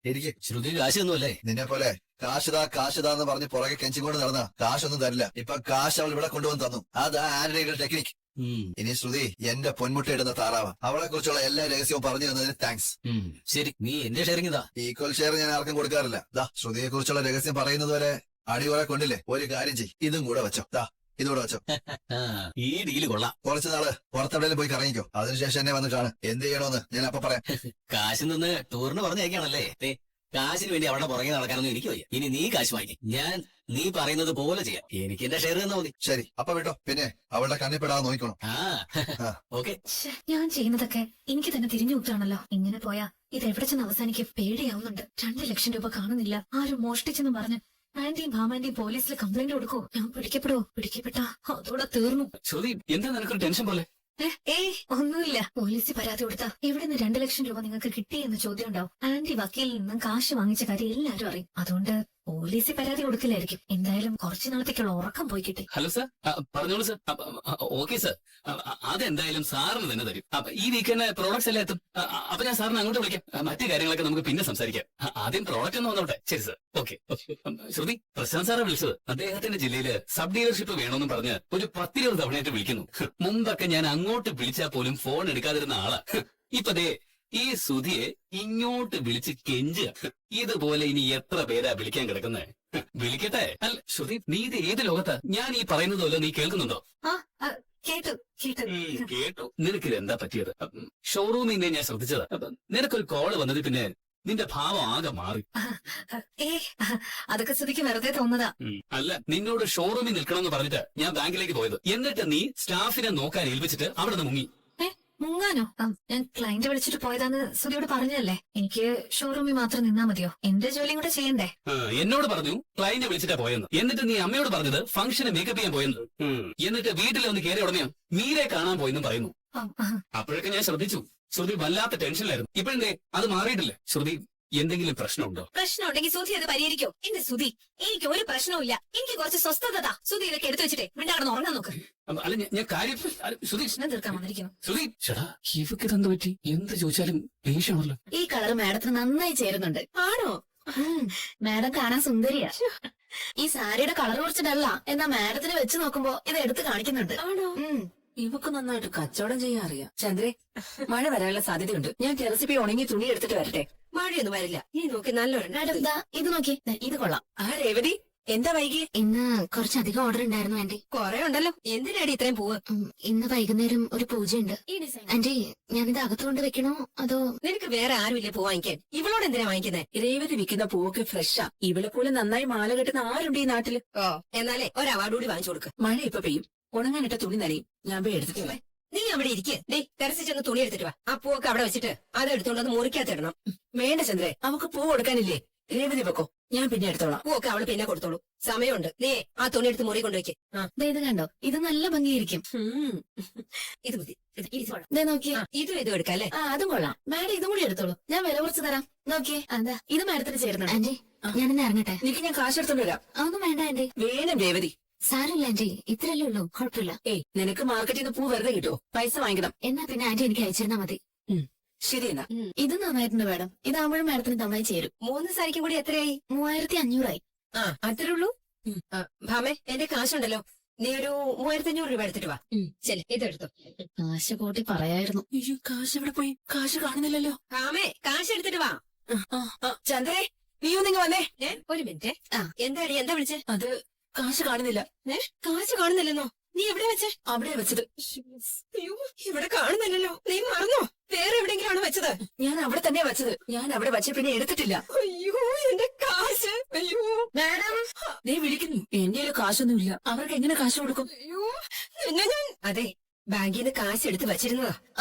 എനിക്ക് ശ്രുതി കാശൊന്നുമല്ലേ? നിന്നെ പോലെ കാശിതാന്ന് പറഞ്ഞ് പുറകെ കെഞ്ചിക്കൊണ്ട് നടന്ന കാശൊന്നും തരില്ല. ഇപ്പൊ കാശ് അവൾ ഇവിടെ കൊണ്ടുവന്ന് തന്നു. അതാ ആന്റണിയുടെ ടെക്നിക്. ഇനി ശ്രുതി എന്റെ പൊന്മുട്ടയിടുന്ന താറാവ്. അവളെ കുറിച്ചുള്ള എല്ലാ രഹസ്യവും പറഞ്ഞു തന്നതിന് താങ്ക്സ്. ശരി, നീ എന്റെ ഷെയറിംഗ് ഇതാ. ഈക്വൽ ഷെയർ ഞാൻ ആർക്കും കൊടുക്കാറില്ല. ദാ ശ്രുതിയെ കുറിച്ചുള്ള രഹസ്യം പറയുന്നത് വരെ അടിയോടെ കൊണ്ടില്ലേ. ഒരു കാര്യം ചെയ്യ്, ഇതും കൂടെ വെച്ചോ. ദാ ഇതുകൂടെ വെച്ചോ. ഈ ഡീല് കൊള്ളാം. കുറച്ചു നാള് പുറത്തെവിടെയും പോയി കറങ്ങിക്കോ. അതിനുശേഷം എന്നെ വന്ന് കാണും. എന്ത് ചെയ്യണോന്ന് ഞാൻ അപ്പൊ പറയാം. കാശിൽ നിന്ന് ടൂറിന് പറഞ്ഞേക്കാണല്ലേ? കാശിന് വേണ്ടി അവളുടെ പുറകെ നടക്കാനൊന്നും എനിക്ക് വയ്യ. ഇനി നീ കാശ് വാങ്ങി, ഞാൻ നീ പറയുന്നത് പോലെ ചെയ്യാം. എനിക്ക് എന്റെ ഷെയർ തന്നാ മതി. ശരി, അപ്പൊ വിട്ടോ. പിന്നെ അവളുടെ കണ്ണിപ്പെടാതെ നോക്കണം. ഓക്കെ. ഞാൻ ചെയ്യുന്നതൊക്കെ എനിക്ക് തന്നെ തിരിഞ്ഞു കൂട്ടാണല്ലോ. ഇങ്ങനെ പോയാ ഇത് എവിടെ ചെന്ന് അവസാനിക്കും? പേടിയാവുന്നുണ്ട്. 2 ലക്ഷം രൂപ കാണുന്നില്ല. ആരും മോഷ്ടിച്ചെന്ന് പറഞ്ഞ് ആന്റിയും ഭാമാന്റിയും പോലീസിൽ കംപ്ലൈന്റ് കൊടുക്കോ? ഞാൻ പിടിക്കപ്പെട്ടാ അതോടെ തീർന്നു. ശ്രുതി, എന്താ നിനക്കൊരു ടെൻഷൻ പോലെ? ഒന്നുമില്ല. പോലീസിൽ പരാതി കൊടുത്താ എവിടുന്ന് 2 ലക്ഷം രൂപ നിങ്ങൾക്ക് കിട്ടിയെന്ന് ചോദ്യം ഉണ്ടാവും. ആന്റി വക്കീലിൽ നിന്നും കാശ് വാങ്ങിച്ച കാര്യം എല്ലാരും അറിയും. അതുകൊണ്ട് പോലീസിൽ പരാതി കൊടുക്കില്ലായിരിക്കും. എന്തായാലും കുറച്ചു നാളത്തേക്കുള്ള ഉറക്കം പോയി കിട്ടി. ഹലോ സർ, പറഞ്ഞോളൂ സർ. ഓക്കെ സർ, അതെന്തായാലും സാറിന് തന്നെ തരും. ഈ വീക്കെൻഡ് പ്രോഡക്ട്സ് എല്ലാം എത്തും. അപ്പൊ ഞാൻ സാറിന് അങ്ങോട്ട് വിളിക്കാം. മറ്റു കാര്യങ്ങളൊക്കെ നമുക്ക് പിന്നെ സംസാരിക്കാം. ആദ്യം പ്രോഡക്റ്റ് ഒന്ന് വന്നോട്ടെ. ശരി സർ. ഓക്കെ. ശ്രുതി, പ്രശാന്ത് സാറെ വിളിച്ചത് അദ്ദേഹത്തിന്റെ ജില്ലയില് സബ് ഡീലർഷിപ്പ് വേണമെന്ന് പറഞ്ഞ് ഒരു 10-20 തവണയായിട്ട് വിളിക്കുന്നു. മുമ്പൊക്കെ ഞാൻ അങ്ങോട്ട് വിളിച്ചാൽ പോലും ഫോൺ എടുക്കാതിരുന്ന ആളാ. ഇപ്പൊ ദേ ഈ സുധിയെ ഇങ്ങോട്ട് വിളിച്ച് കെഞ്ചുക. ഇതുപോലെ ഇനി എത്ര പേരാ വിളിക്കാൻ കിടക്കുന്നത്? വിളിക്കട്ടെ. അല്ല ശ്രുതി, നീ ഇത് ഏത് ലോകത്താ? ഞാൻ ഈ പറയുന്നത് പോലെ നീ കേൾക്കുന്നുണ്ടോ? കേട്ടു. നിനക്കിത് എന്താ പറ്റിയത്? ഷോറൂമിൽ നിന്ന് ഞാൻ ശ്രദ്ധിച്ചതാ. നിനക്കൊരു കോള് വന്നത് പിന്നെ നിന്റെ ഭാവം ആകെ മാറി. അതൊക്കെ ശ്രുതിക്ക് വെറുതെ തോന്നതാ. അല്ല, നിന്നോട് ഷോറൂമിൽ നിൽക്കണമെന്ന് പറഞ്ഞിട്ട് ഞാൻ ബാങ്കിലേക്ക് പോയത്. എന്നിട്ട് നീ സ്റ്റാഫിനെ നോക്കാൻ ഏൽപ്പിച്ചിട്ട് അവിടെ നിന്ന് മുങ്ങി. മുങ്ങാനോ? ഞാൻ ക്ലയന്റ് വിളിച്ചിട്ട് പോയതാന്ന് ശ്രുതിയോട് പറഞ്ഞല്ലേ. എനിക്ക് ഷോറൂമിൽ മാത്രം നിന്നാ മതിയോ? എന്റെ ജോലിയും കൂടെ ചെയ്യണ്ടേ? എന്നോട് പറഞ്ഞു ക്ലയന്റ് വിളിച്ചിട്ടാ പോയെന്ന്. എന്നിട്ട് നീ അമ്മയോട് പറഞ്ഞത് ഫംഗ്ഷന് മേക്കപ്പ് ചെയ്യാൻ പോയെന്ന്. എന്നിട്ട് വീട്ടിൽ ഒന്ന് കയറി ഉടനെയോ മീരെ കാണാൻ പോയെന്നും പറയുന്നു. അപ്പോഴൊക്കെ ഞാൻ ശ്രദ്ധിച്ചു. ശ്രുതി വല്ലാത്ത ടെൻഷനിലായിരുന്നു. ഇപ്പോഴെന്തേ അത് മാറിയിട്ടില്ല? ശ്രുതി, എന്തെങ്കിലും പ്രശ്നമുണ്ടോ? പ്രശ്നം ഉണ്ടെങ്കിൽ സുധി അത് പരിഹരിക്കോ? എന്റെ സുധി, എനിക്ക് ഒരു പ്രശ്നവുമില്ല. എനിക്ക് കുറച്ച് സ്വസ്ഥത. സുധി ഇതൊക്കെ എടുത്തു വെച്ചിട്ടേ മിണ്ടാടന്ന് ഉറങ്ങാൻ നോക്ക്. അല്ല, ഞാൻ കാര്യം ശ്രുതി തീർക്കാൻ വന്നിരിക്കുന്നു. ശ്രുതി, ചേട്ടാ ഇവക്ക് ഇതെന്ത് പറ്റി? എന്ത് ചോദിച്ചാലും ദേഷ്യമാണല്ലോ. ഈ കളർ മാഡത്തിന് നന്നായി ചേരുന്നുണ്ട്. ആണോ? മാഡം കാണാൻ സുന്ദരിയാ. ഈ സാരിയുടെ കളർ കുറച്ച് ഡള്ള. എന്നാ മാഡത്തിന് വെച്ച് നോക്കുമ്പോ ഇത് എടുത്ത് കാണിക്കുന്നുണ്ട്. ആണോ? ഇവക്ക് നന്നായിട്ട് കച്ചവടം ചെയ്യാൻ അറിയാം. ചന്ദ്രേ, മഴ വരാനുള്ള സാധ്യതയുണ്ട്. ഞാൻ ടെറസിൽ പോയി ഉണങ്ങി തുണി എടുത്തിട്ട് വരട്ടെ. മഴയൊന്നും വരില്ല. ഈ നോക്കി നല്ലൊരു ഇത് നോക്കി. ഇത് കൊള്ളാം. രേവതി, എന്താ വൈകി? ഇന്ന് കുറച്ചധികം ഓർഡർ ഉണ്ടായിരുന്നു ആന്റി. കൊറേ ഉണ്ടല്ലോ. എന്തിനാടി ഇത്രയും പൂവ്? ഇന്ന് വൈകുന്നേരം ഒരു പൂജയുണ്ട്. ആന്റി, ഞാനിത് അകത്തുകൊണ്ട് വെക്കണോ അതോ? നിനക്ക് വേറെ ആരുമില്ലേ പൂ വാങ്ങിക്കാൻ? ഇവളോട് എന്തിനാ വാങ്ങിക്കുന്നേ? രേവതി വിൽക്കുന്ന പൂവൊക്കെ ഫ്രഷാ. ഇവളെ പോലെ നന്നായി മാല കെട്ടുന്ന ആരുണ്ട് ഈ നാട്ടില്? എന്നാലേ ഒരു അവാർഡ് കൂടി വാങ്ങിച്ചു കൊടുക്ക്. മഴ ഇപ്പൊ പെയ്യും. ഉണങ്ങാനിട്ട തുണി നനയും. ഞാൻ പോയി എടുത്തിട്ടില്ല. നീ അവിടെ ഇരിക്കേ. ടെറസിൽ ചെന്ന് തുണി എടുത്തിട്ട് വാ. ആ പൂവൊക്കെ അവിടെ വെച്ചിട്ട് അത് എടുത്തോണ്ട് മുറിക്കകത്തിടണം. വേണ്ട ചന്ദ്രേ, അവക്ക് പൂ കൊടുക്കാനില്ലേ? രേവതി വെക്കോ, ഞാൻ പിന്നെ എടുത്തോളാം. പൂവൊക്കെ അവള് പിന്നെ കൊടുത്തോളൂ. സമയമുണ്ട്. നീ ആ തുണി എടുത്ത് മുറി കൊണ്ടുവയ്ക്ക്. ഇത് കണ്ടോ? ഇത് നല്ല ഭംഗിയായിരിക്കും. ഇത് മതി. നോക്കിയേ, ഇതും എടുക്കാം അല്ലേ? അതും കൊള്ളാം. മാഡം ഇതും കൂടി എടുത്തോളൂ. ഞാൻ വില കുറച്ച് തരാം. നോക്കിയേ, എന്താ ഇത് മാഡത്തിന് ചേരുന്നുണ്ട്. ആന്റി, ഞാനിന്ന് ഇറങ്ങട്ടെ. നിനക്ക് ഞാൻ കാശ് എടുത്തോണ്ട് വരാം. അതൊന്നും വേണ്ട ആന്റി. വേണം രേവതി. സാരമില്ല ആന്റി, ഇത്രയല്ലേ ഉള്ളൂ. കുഴപ്പമില്ല. നിനക്ക് മാർക്കറ്റിൽ നിന്ന് പൂ വെറുതെ കിട്ടുമോ? പൈസ വാങ്ങിക്കണം. എന്നാ പിന്നെ ആന്റി എനിക്ക് അയച്ചിരുന്നാ മതി. ശരി എന്നാ. ഇത് നന്നായിട്ടുണ്ട് മാഡം. ഇതാകുമ്പോഴും മാഡത്തിന് നന്നായി ചേരും. 3 സാരിക്കും കൂടി എത്രയായി? 3500 അത്രേ ഉള്ളൂ. ഭാമേ, എന്റെ കാശുണ്ടല്ലോ. നീ ഒരു 3500 രൂപ എടുത്തിട്ട് വാ. ശരി, ഇതെടുത്തു. കാശ് കൂട്ടി പറയായിരുന്നു. അയ്യോ, കാശ് എവിടെ പോയി? കാശ് കാണുന്നില്ലല്ലോ. ഭാമേ, കാശ് എടുത്തിട്ട് വാ. ചന്ദ്രേ, നീയോ നിങ്ങൾ വന്നേ. ഒരു മിനിറ്റ്. എന്താടി, എന്താ വിളിച്ചേ? അത് കാശ് കാണുന്നില്ല. കാശ് കാണുന്നില്ലെന്നോ? നീ എവിടെ വെച്ചേ? അവിടെ വെച്ചത്. അയ്യോ, ഇവിടെ കാണുന്നില്ലല്ലോ. നീ മറന്നോ? വേറെ എവിടെയെങ്കിലും ആണ് വെച്ചത്? ഞാൻ അവിടെ തന്നെയാ വെച്ചത്. ഞാൻ അവിടെ വെച്ച പിന്നെ എടുത്തിട്ടില്ല. അയ്യോ, എന്റെ കാശ്. അയ്യോ മാഡം, നീ വിളിക്കുന്നു. എന്റെ കാശൊന്നുമില്ല. അവർക്ക് എങ്ങനെ കാശ് കൊടുക്കും? അയ്യോ, എന്നെ ഞാൻ അതെ ബാങ്കിൽ നിന്ന് കാശ് എടുത്ത് വെച്ചിരുന്നതാ.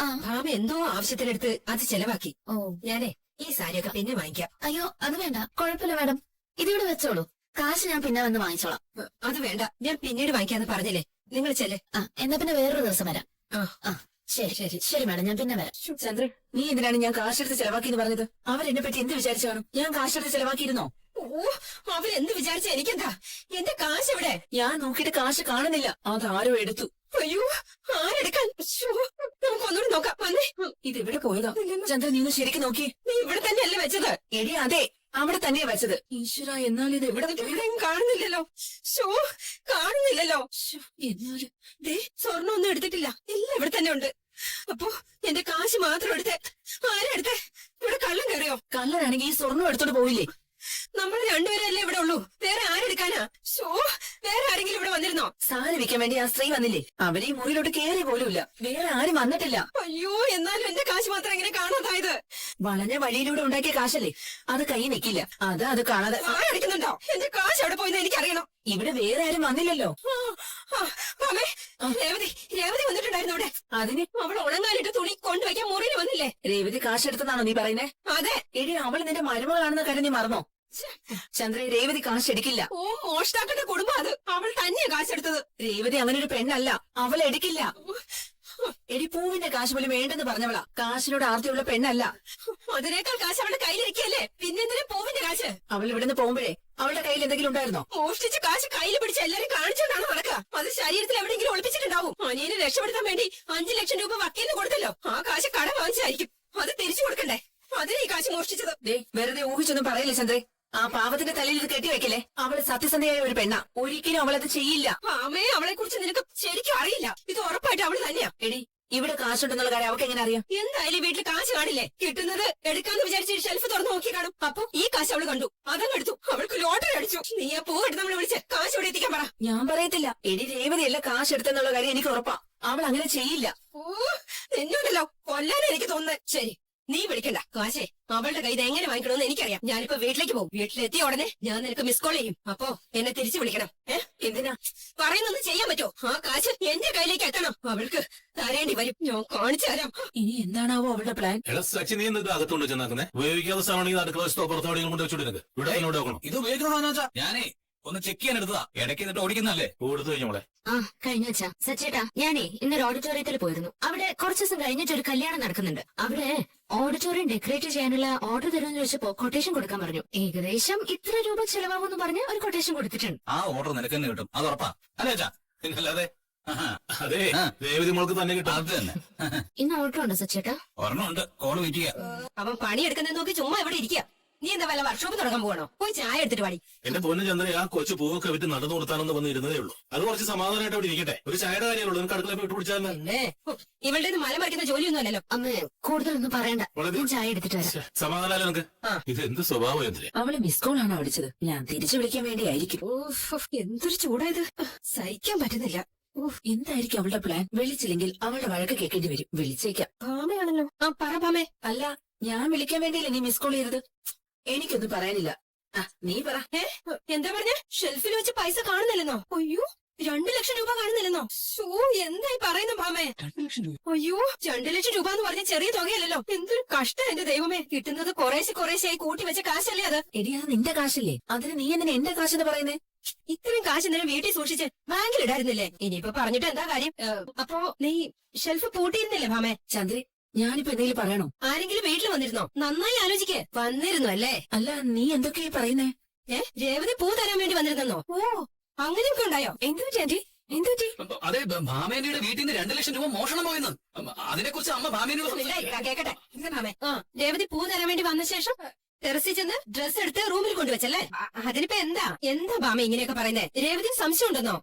ഭാമ എന്തോ ആവശ്യത്തിനെടുത്ത് അത് ചെലവാക്കി. ഞാനേ ഈ സാരിയൊക്കെ പിന്നെ വാങ്ങിക്കാം. അയ്യോ, അത് വേണ്ട. കുഴപ്പമില്ല മാഡം, ഇതിവിടെ വെച്ചോളൂ. കാശ് ഞാൻ പിന്നെ വന്ന് വാങ്ങിച്ചോളാം. അത് വേണ്ട, ഞാൻ പിന്നീട് വാങ്ങിക്കാന്ന് പറഞ്ഞില്ലേ. നിങ്ങൾ ചെല്ലേ. എന്നാ പിന്നെ വേറൊരു ദിവസം വരാം. ശരി ശരി ശരി മാഡം, ഞാൻ പിന്നെ വരാം. ചന്ദ്രൻ, നീ എന്തിനാണ് ഞാൻ കാശെടുത്ത് ചെലവാക്കി എന്ന് പറഞ്ഞത്? അവരെന്നെ പറ്റി എന്ത് വിചാരിച്ചാണ്? ഞാൻ കാശെടുത്ത് ചെലവാക്കിയിരുന്നോ? ഓ, അവരെന്ത് വിചാരിച്ച എനിക്കെന്താ? എന്റെ കാശ് എവിടെ? ഞാൻ നോക്കിയിട്ട് കാശ് കാണുന്നില്ല. അതാരോ എടുത്തു. അയ്യോ, ആരെടുക്കാൻ? ശ്ശോ, നമുക്ക് ഒന്നുകൂടി നോക്കാം. വന്നേ. ഇതെവിടെ പോയതാ? ചന്ദ്ര, നീ ഒന്ന് ശരിക്കും നോക്കി. നീ ഇവിടെ തന്നെയല്ലേ വെച്ചത്? എടി, അതെ, അവിടെ തന്നെയാ വെച്ചത്. ഈശ്വര, എന്നാൽ ഇത് എവിടെയും കാണുന്നില്ലല്ലോ. ഷോ, കാണുന്നില്ലല്ലോ. എന്നാലും ദേ, സ്വർണ്ണം ഒന്നും എടുത്തിട്ടില്ല. എല്ലാം ഇവിടെ തന്നെ ഉണ്ട്. അപ്പൊ എന്റെ കാശ് മാത്രം എടുത്തേ. ആരാ എടുത്തേ? ഇവിടെ കള്ളൻ കയറിയോ? കള്ളനാണെങ്കിൽ ഈ സ്വർണ്ണം എടുത്തോണ്ട് പോയില്ലേ? നമ്മൾ രണ്ടുപേരല്ലേ ഇവിടെ ഉള്ളൂ. വേറെ ആരെടുക്കാനാ? ഷോ, വേറെ ആരെങ്കിലും ഇവിടെ വന്നിരുന്നോ? സാരി വിൽക്കാൻ വേണ്ടി ആ സ്ത്രീ വന്നില്ലേ? അവര് ഈ മുറിയിലോട്ട് കേറി പോലുമില്ല. വേറെ ആരും വന്നിട്ടില്ല. അയ്യോ, എന്നാലും എന്റെ കാശ് മാത്രം എങ്ങനെ കാണാതായത്? വളഞ്ഞ വഴിയിലൂടെ ഉണ്ടാക്കിയ കാശല്ലേ, അത് കൈ നിൽക്കില്ല. അത് കാണാതെ ആരടിക്കുന്നുണ്ടോ? എന്റെ കാശ് എവിടെ പോയിന്ന് എനിക്കറിയണം. ഇവിടെ വേറെ ആരും വന്നില്ലല്ലോ. രേവതി വന്നിട്ടുണ്ടായിരുന്നു അവിടെ. അതിന് അവൾ ഉണങ്ങാനിട്ട് തുണി കൊണ്ടുവയ്ക്കാൻ മുറിയിൽ വന്നില്ലേ? രേവതി കാശെടുത്തെന്നാണോ നീ പറയുന്നേ? അതെ. എടി, അവൾ നിന്റെ മരുമകളാണെന്ന കാര്യം നീ മറന്നോ? ചന്ദ്ര, രേവതി കാശ് എടുക്കില്ല. ഓ, മോഷ്ടാക്കളുടെ കുടുംബം അത്. അവൾ തന്നെയാ കാശെടുത്തത്. രേവതി അങ്ങനെ ഒരു പെണ്ണല്ല. അവൾ എടുക്കില്ല. എടി, പൂവിന്റെ കാശ് പോലും വേണ്ടെന്ന് പറഞ്ഞവളാ. കാശിനോട് ആർത്തിയുള്ള പെണ്ണല്ല. അതിനേക്കാൾ കാശ് അവളുടെ കയ്യിലിരിക്കല്ലേ, പിന്നെന്തിനാ പൂവിന്റെ കാശ്? അവൾ ഇവിടുന്ന് പോകുമ്പോഴേ അവളുടെ കയ്യിൽ എന്തെങ്കിലും ഉണ്ടായിരുന്നോ? മോഷ്ടിച്ച കാശ് കയ്യിൽ പിടിച്ച് എല്ലാരും കാണിച്ചോണ്ടാണ് നടക്കുക. അത് ശരീരത്തിൽ എവിടെയെങ്കിലും ഒളിപ്പിച്ചിട്ടുണ്ടാവും. അനിയനെ രക്ഷപ്പെടുത്താൻ വേണ്ടി 5 ലക്ഷം രൂപ വക്കീലിന് കൊടുത്തല്ലോ. ആ കാശ് കടം വാങ്ങിച്ചായിരിക്കും. അത് തിരിച്ചു കൊടുക്കണ്ടേ? അതിന് ഈ കാശ് മോഷ്ടിച്ചത്. വെറുതെ ഊഹിച്ചൊന്നും പറയില്ലേ ചന്ദ്രേ. ആ പാവത്തിന്റെ തലയിൽ ഇത് കെട്ടിവെക്കല്ലേ. അവള് സത്യസന്ധയായ ഒരു പെണ്ണ. ഒരിക്കലും അവളത് ചെയ്യില്ല. ആമേ, അവളെ കുറിച്ച് നിനക്ക് ശരിക്കും അറിയില്ല. ഇത് ഉറപ്പായിട്ട് അവള് തന്നെയാ. എടി, ഇവിടെ കാശുണ്ടെന്നുള്ള കാര്യം അവൾക്ക് എങ്ങനെ അറിയാം? എന്തായാലും വീട്ടിൽ കാശ് കാണില്ലേ? കിട്ടുന്നത് എടുക്കാന്ന് വിചാരിച്ച് ഷെൽഫ് തുറന്നു നോക്കി കാണും. അപ്പൊ ഈ കാശ് അവള് കണ്ടു, അതങ്ങ് എടുത്തു. അവൾക്ക് ലോട്ടറി അടിച്ചു. നീ ആ പൂ എടുത്ത് നമ്മളെ വിളിച്ച് കാശ് ഇവിടെ എത്തിക്കാൻ പറ. ഞാൻ പറയത്തില്ല. എടി, രേവതിയല്ല കാശ് എടുത്തെന്നുള്ള കാര്യം എനിക്ക് ഉറപ്പാ. അവൾ അങ്ങനെ ചെയ്യില്ല. ഓ, എന്നോടല്ലോ കൊല്ലാനാ എനിക്ക് തോന്നുന്നത്. ശരി, നീ വിളിക്കണ്ട. കാശേ അവളുടെ കയ്യിൽ എങ്ങനെ വാങ്ങിക്കണമെന്ന് എനിക്കറിയാം. ഞാനിപ്പോ വീട്ടിലേക്ക് പോകും. വീട്ടിലെത്തിയ ഉടനെ ഞാൻ നിനക്ക് മിസ് കോൾ ചെയ്യും. അപ്പൊ എന്നെ തിരിച്ചു വിളിക്കണം. എന്തിനാ? പറയുന്നൊന്നും ചെയ്യാൻ പറ്റുമോ? ആ കാശ് എന്റെ കയ്യിലേക്ക് എത്തണം. അവൾക്ക് തരേണ്ടി വരും. ഞാൻ കാണിച്ചു തരാം. ഇനി എന്താണാവോ അവളുടെ പ്ലാൻ? സച്ചി, നീ എന്താ അകത്തോണ്ട് ചെന്നാക്കുന്നേ? ഉപയോഗിക്കാത്ത സാധനമാണെങ്കിൽ അടുക്കള വശത്തോ പുറത്തോടെങ്കിലും കൊണ്ട് വെച്ചോണ്ടിരുന്നത്. ഇവിടെ എന്നോട് നോക്കണം. ഇത് ഉപയോഗിക്കണമെന്ന് വെച്ചാ ഞാനേ ഒന്ന് ചെക്ക് ചെയ്യാൻ എടുത്തതാ. ഇടയ്ക്ക് എന്നിട്ട് ഓടിക്കുന്നല്ലേ. കൊടുത്തു കഴിഞ്ഞോളെ. ആ, കഴിഞ്ഞ വെച്ചാ സച്ചേട്ടാ, ഞാനേ ഇന്നൊരു ഓഡിറ്റോറിയത്തിൽ പോയിരുന്നു. അവിടെ കുറച്ചു ദിവസം കഴിഞ്ഞിട്ട് ഒരു കല്യാണം നടക്കുന്നുണ്ട്. അവിടെ ഓഡിറ്റോറിയം ഡെക്കറേറ്റ് ചെയ്യാനുള്ള ഓർഡർ തരുമെന്ന് ചോദിച്ചപ്പോ കൊട്ടേഷൻ കൊടുക്കാൻ പറഞ്ഞു. ഏകദേശം ഇത്ര രൂപ ചെലവാകുമെന്ന് പറഞ്ഞ് ഒരു കൊട്ടേഷൻ കൊടുത്തിട്ടുണ്ട്. ആ ഓർഡർ നിനക്ക് തന്നെ കിട്ടും, അത് ഉറപ്പാ. അല്ലേ ചാ? പിന്നല്ലാതെ. അതെ, രേവതി മോൾക്ക് തന്നെ കിട്ടും. അത് തന്നെ. ഇന്ന് ഓർഡർ ഉണ്ടോ സച്ചേട്ടാ? ഒരെണ്ണം ഉണ്ട്. കോള് വെയിറ്റ് ചെയ്യാം. അവൻ പണിയെടുക്കുന്നത് നോക്കി ചുമ്മാ ഇവിടെ ഇരിക്കുക. നീ എന്താ വല്ല വർക്ക്ഷോപ്പ് തുടങ്ങാൻ പോകണോ? പോയി ചായ എടുത്തിട്ട് പാടി. എന്റെ പൊന്നു ചന്ദ്ര, ആ കൊച്ചു പൂവൊക്കെ വിറ്റ് നടന്നു കൊടുത്താണെന്ന് വന്നിരുന്നതേ ഉള്ളൂ. അത് കുറച്ച് സമാധാനമായിട്ട് അവിടെ ഇരിക്കട്ടെ. ഒരു ചായയുടെ കാര്യമുള്ളൂ. നിനക്ക് അടുക്കള വിട്ടു പിടിച്ചാൽ പിന്നെ ഇവളുടെ മല മറിക്കുന്ന ജോലിയൊന്നും അല്ലല്ലോ. അമ്മേ, കൂടുതലൊന്നും പറയണ്ട. ഞാൻ ചായ എടുത്തിട്ട് വരാം. സമാധാനം നിനക്ക്. ഇത് എന്ത് സ്വഭാവം എന്തിന്? അവള് മിസ് കോൾ ആണോ അടിച്ചത്? ഞാൻ തിരിച്ചു വിളിക്കാൻ വേണ്ടിയായിരിക്കും. എന്തൊരു ചൂടായത്, സഹിക്കാൻ പറ്റുന്നില്ല. എന്തായിരിക്കും അവളുടെ പ്ലാൻ? വിളിച്ചില്ലെങ്കിൽ അവളുടെ വഴക്ക് കേൾക്കേണ്ടി വരും. വിളിച്ചേക്കാം. ഭാമയാണല്ലോ. ആ, പറ ഭാമേ. അല്ല, ഞാൻ വിളിക്കാൻ വേണ്ടിയല്ലേ നീ മിസ് കോൾ ചെയ്തത്? എനിക്കൊന്നും പറയാനില്ല. നീ പറ. എന്താ പറഞ്ഞ? ഷെൽഫിൽ വെച്ച് പൈസ കാണുന്നില്ലെന്നോ? അയ്യോ, 2 ലക്ഷം രൂപ കാണുന്നില്ലെന്നോ? ഷോ, എന്തായി പറയുന്നു ഭാമേ? 2 ലക്ഷം രൂപ? അയ്യോ, 2 ലക്ഷം രൂപ എന്ന് പറഞ്ഞ ചെറിയ തുകയല്ലല്ലോ. എന്തൊരു കഷ്ടം എന്റെ ദൈവമേ. കിട്ടുന്നത് കുറേശ്ശെയായി കൂട്ടി വെച്ച കാശല്ലേ അത്? എടി, അത് നിന്റെ കാശല്ലേ. അതിന് നീ എന്തിനാ എന്റെ കാശെന്ന് പറയുന്നേ? ഇത്രയും കാശ് എന്തിനും വീട്ടിൽ സൂക്ഷിച്ച് ബാങ്കിൽ ഇടായിരുന്നില്ലേ? ഇനിയിപ്പോ പറഞ്ഞിട്ട് എന്താ കാര്യം? അപ്പോ നീ ഷെൽഫ് പൂട്ടിയിരുന്നില്ലേ ഭാമേ? ചന്ദ്രൻ, ഞാനിപ്പോ എന്തെങ്കിലും പറയണോ? ആരെങ്കിലും വീട്ടിൽ വന്നിരുന്നോ? നന്നായി ആലോചിക്കേ. വന്നിരുന്നു അല്ലേ? അല്ല, നീ എന്തൊക്കെയാ പറയുന്നേ? രേവതി പൂ തരാൻ വേണ്ടി വന്നിരുന്നോ? ഓ, അങ്ങനെയൊക്കെ ഉണ്ടായോ? എന്തു ചേച്ചി, എന്തു ചേച്ചി? അതെ, ഭാമേന്റെ വീട്ടിൽ നിന്ന് 2 ലക്ഷം രൂപ മോഷണം പോയെന്ന്. അതിനെ കുറിച്ച് അമ്മ ഭാമേനോട് കേക്കട്ടെ. ഭാമേ, രേവതി പൂ തരാൻ വേണ്ടി വന്ന ശേഷം ടെറസിൽ ചെന്ന് ഡ്രസ് എടുത്ത് റൂമിൽ കൊണ്ടുവച്ചല്ലേ? അതിനിപ്പോ എന്താ ഭാമ ഇങ്ങനെയൊക്കെ പറയുന്നേ? രേവതി സംശയം ഉണ്ടെന്നോ?